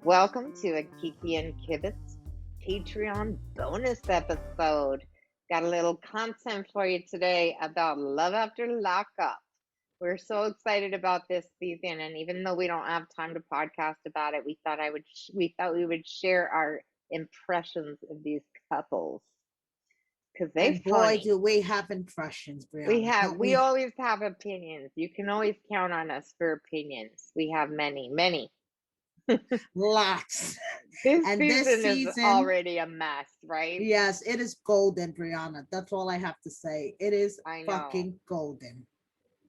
Welcome to a Kiki and Kibitz Patreon bonus episode. Got a little content for you today about Love After Lockup. We're so excited about this season, and even though we don't have time to podcast about it, we thought we would share our impressions of these couples because they And boy, funny. do we have impressions, Brianna, don't We we? always have opinions. You can always count on us for opinions. We have many, many. Lots. This And this season is season, already a mess, right? yes, it is golden, Brianna. That's all I have to say. It is I know. fucking golden.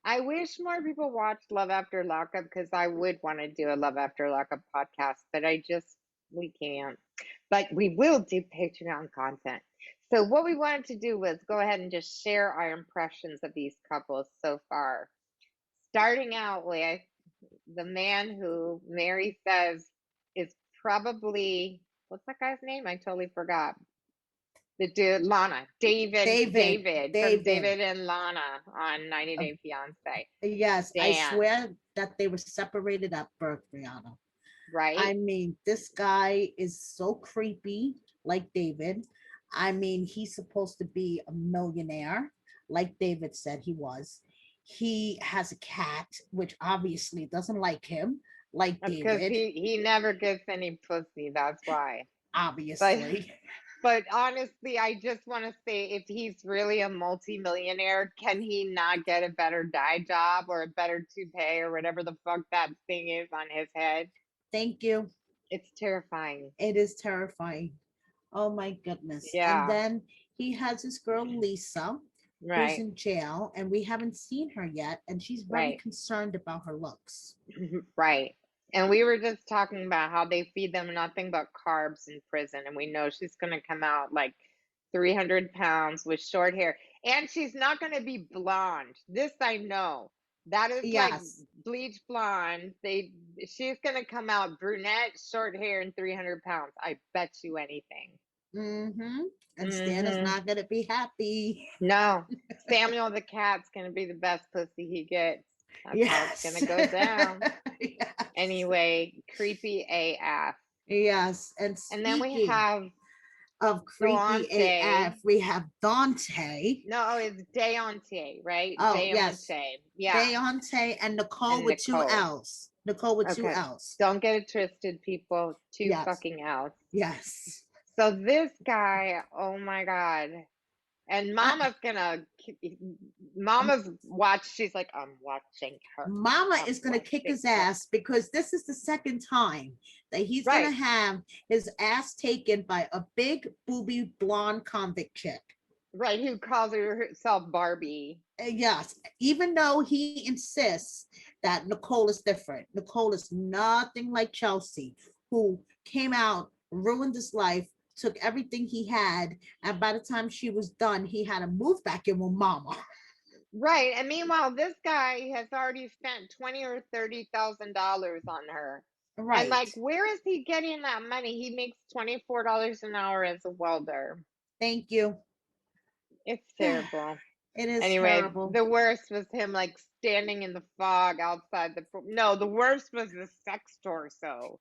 I wish more people watched Love After Lockup because I would want to do a Love After Lockup podcast, but we can't. But we will do Patreon content. So, what we wanted to do was go ahead and just share our impressions of these couples so far. Starting out with the man who Mary says is probably, what's that guy's name? I totally forgot. The dude, Lana, David from David. David and Lana on 90 Uh, Day Fiance. yes, I Dan, swear that they were separated at birth, Brianna. I right? mean, this guy is so creepy, like David. I mean, he's supposed to be a millionaire, like David said he was. He has a cat, which obviously doesn't like him, like That's because David, he never gets any pussy. That's why. But obviously. but honestly, I just want to say, if he's really a multimillionaire, can he not get a better dye job or a better toupee or whatever the fuck that thing is on his head? Thank you. It's terrifying. It is terrifying. Oh my goodness. And Yeah, then he has this girl, Lisa, who's right, in jail, and we haven't seen her yet, and she's very right. concerned about her looks. Right. And we were just talking about how they feed them nothing but carbs in prison. And we know she's going to come out like 300 pounds with short hair. And she's not going to be blonde. This I know. That is like Yes. bleach blonde. She's going to come out brunette, short hair, and 300 pounds. I bet you anything. Mm-hmm. And Stan is Mm-hmm. not gonna be happy. No, Samuel the cat's going to be the best pussy he gets. That's how it's going Yes. to go down. Yes. Anyway, creepy AF. Yes. And And then we speaking have of creepy AF, Deontay. we have Dante. No, it's Deontay, right? Oh, yes. Deontay. Yeah. Deontay and Nicole And with two Nicole. L's. Nicole with two Okay. L's. Don't get it twisted, people. Two Yes. fucking L's. Yes. So this guy, oh my God. And I, Mama's watch. She's like, I'm watching her. Mama I'm is going to kick watching his her. ass because this is the second time that he's going to Right. have his ass taken by a big booby blonde convict chick. Right. Who calls herself Barbie. Yes, even though he insists that Nicole is different. Nicole is nothing like Chelsea, who came out, ruined his life, took everything he had, and by the time she was done, he had to move back in with Mama. Right. And meanwhile, this guy has already spent 20 or $30,000 on her. And Right. like, where is he getting that money? He makes $24 an hour as a welder. Thank you. It's It terrible. is Anyway, terrible. the worst was him like standing in the fog outside no, the worst was the sex torso.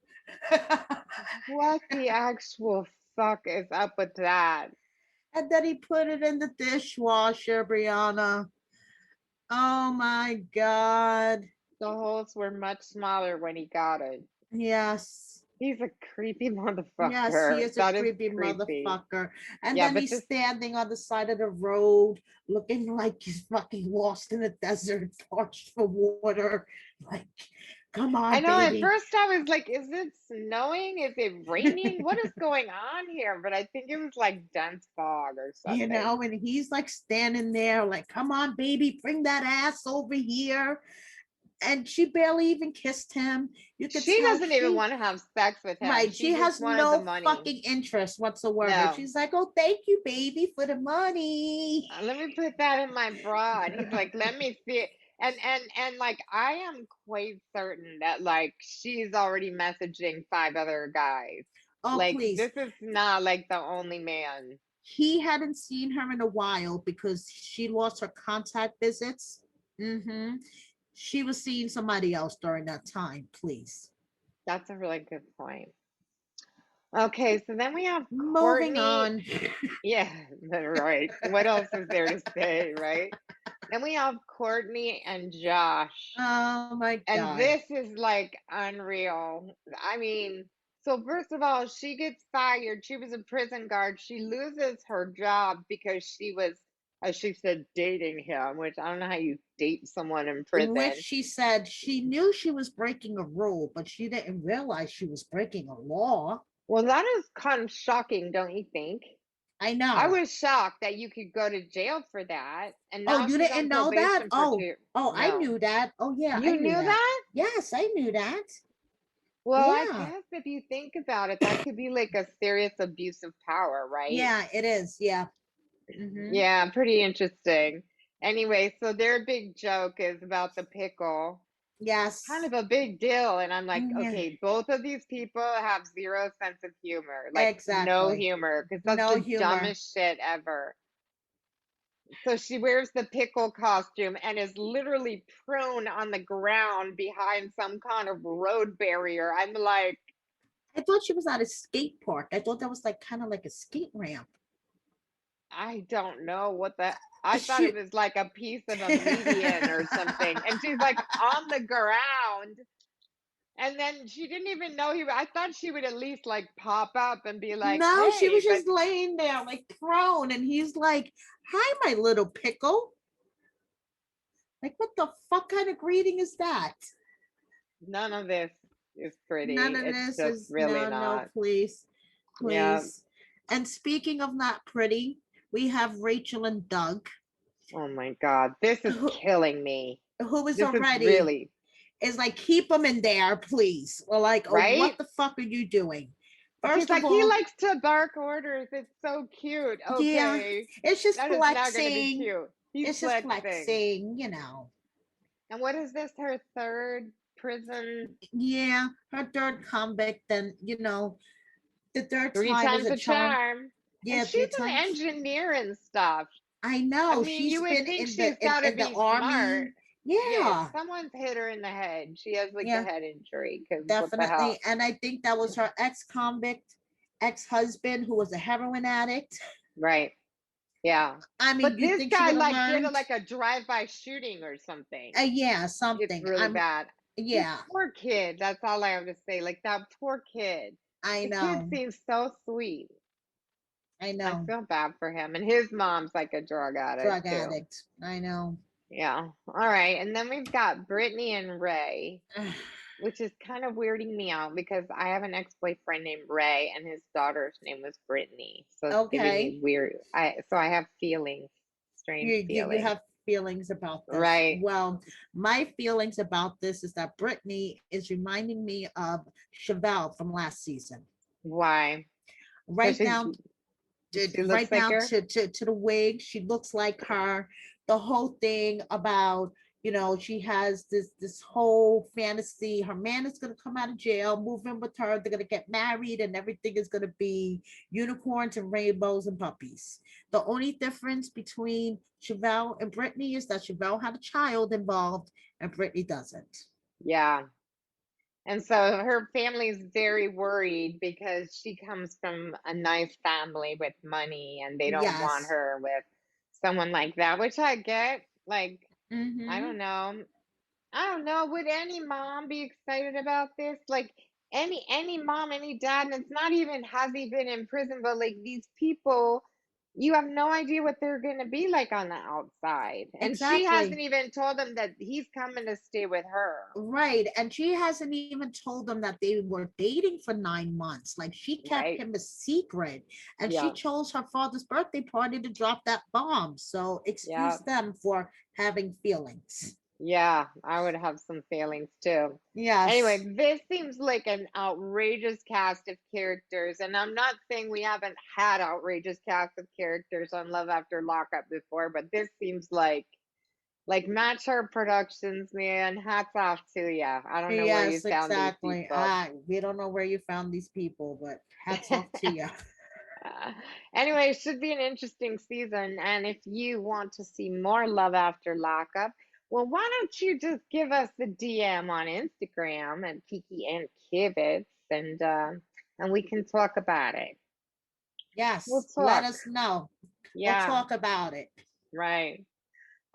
What the actual fuck is up with that? And then he put it in the dishwasher, Brianna. Oh my God. The holes were much smaller when he got it. Yes. He's a creepy Yes, he motherfucker. is a That is creepy creepy. motherfucker. And Yeah, then but he's this standing on the side of the road looking like he's fucking lost in the desert, parched for water. Like, come I on, know at baby. first I was like, is it snowing? Is it raining? What is going on here? But I think it was like dense fog or something. And he's like standing there, like, come on, baby, bring that ass over here. And she barely even kissed him. You could She tell doesn't even want to have sex with him. right, she She just has wanted the no money. fucking interest whatsoever. No. She's like, oh, thank you, baby, for the money. Let me put that in my bra. And he's like, let me see it. And like I am quite certain that like she's already messaging five other guys. Oh, Like please. this is not like the only man. He hadn't seen her in a while because she lost her contact visits. She was seeing somebody else during that time, please. That's a really good point. Okay, so then we have Moving Courtney. on. Yeah, right. What else is there to say, right? Then we have Courtney and Josh. Oh my And God. this is like unreal. I mean, so first of all, she gets fired. She was a prison guard. She loses her job because she was, as she said, dating him, which I don't know how you date someone in In which prison. she said she knew she was breaking a rule, but she didn't realize she was breaking a law. Well, that is kind of shocking, don't you think? I I know. was shocked that you could go to jail for that. And Oh, now you she's didn't on know that? probation for Oh, two. oh, I No. knew that. Oh, yeah, I You knew knew that. that? Yes, I knew that. Well, I Yeah, guess if you think about it, that could be like a serious abuse of power, right? yeah, it is. Yeah. Mm-hmm. Yeah, pretty interesting. Anyway, so their big joke is about the pickle. Kind Yes. of a big deal. And I'm like, Yeah, okay, both of these people have zero sense of humor, like no exactly. humor, because that's No the humor. dumbest shit ever. So she wears the pickle costume and is literally prone on the ground behind some kind of road barrier. I'm like, I thought she was at a skate park. I thought that was like kind of like a skate ramp. I don't know what the I thought it She was like a piece of a median or something. And she's like on the ground. And then she didn't even know I thought she would at least like pop up and be like, No, she was hey, but just laying there like prone, and he's like, "Hi, my little pickle." Like, what the fuck kind of greeting is that? none of this is None pretty. of It's this just is really no, no, not. please, Yeah. please. And speaking of not pretty, we have Rachel and Doug, Oh my God. This is who, killing me. who is This is already really, is like, keep them in there, please. Or like, oh, what right? the fuck are you doing? She's First of like, he all, likes to bark orders. It's so cute. yeah, Okay. it's just That is not going to be flexing. cute. He's It's just flexing. flexing. And what is this, her third prison? Yeah, her third convict, then the third Three time is times a a charm. charm. And Yeah, three she's an times. engineer and stuff. I I know mean, you she's would been think in she's got to in the be smart. army. Yeah, Yeah, someone's hit her in the head. She has like a yeah, head injury because what the definitely. hell? And I think that was her ex-convict, ex-husband who was a heroin addict. Right. Yeah. I mean, But you this think she guy would have like did learned? like a drive-by shooting or something. Yeah, It's something. really bad. This Yeah, poor kid. That's all I have to say. Like that poor kid. I The kid know. seems so sweet. I I know. feel bad for him. And his mom's like a drug addict Drug too. addict. I know. Yeah. All right. And then we've got Brittany and Ray, which is kind of weirding me out because I have an ex-boyfriend named Ray and his daughter's name was Brittany. So it's giving me Okay. weird. I have feelings, strange You feelings. have feelings about this. Right. Well, my feelings about this is that Brittany is reminding me of Chevelle from last season. Why? Because Right down she looks right like down her. to the wig. She looks like her. The whole thing about, she has this whole fantasy. Her man is gonna come out of jail, move in with her. They're gonna get married, and everything is gonna be unicorns and rainbows and puppies. The only difference between Chevelle and Brittany is that Chevelle had a child involved, and Brittany doesn't. Yeah. And so her family's very worried because she comes from a nice family with money and they don't want Yes. her with someone like that, which I get. Like, I Mm-hmm. don't know. I don't know. Would any mom be excited about this? Like any mom, any dad, and it's not even has he been in prison, but like these people, you have no idea what they're gonna be like on the outside. And she hasn't Exactly. even told them that he's coming to stay with her. Right. And she hasn't even told them that they were dating for 9 months. Like, she kept Right. him a secret, and she Yeah. chose her father's birthday party to drop that bomb. So Yeah. excuse them for having feelings. Yeah, I would have some feelings too. Yes. Anyway, this seems like an outrageous cast of characters, and I'm not saying we haven't had outrageous cast of characters on Love After Lockup before, but this seems like match her productions, man. Hats off to ya. I don't know where you Yes, found these exactly. people. We don't know where you found these people, but hats off to you. Anyway, it should be an interesting season. And if you want to see more Love After Lockup, well, why don't you just give us the DM on Instagram at Kiki and Kivitz, and and we can talk about it. We'll Yes, let talk. us know. We'll Yeah, talk about it. right.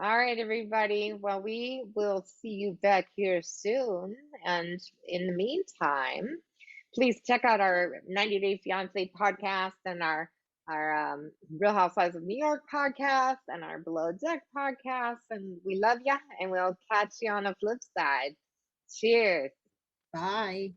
All right, everybody. Well, we will see you back here soon. And in the meantime, please check out our 90 Day Fiance podcast and our Real Housewives of New York podcast and our Below Deck podcast. And we love you, and we'll catch you on the flip side. Cheers. Bye.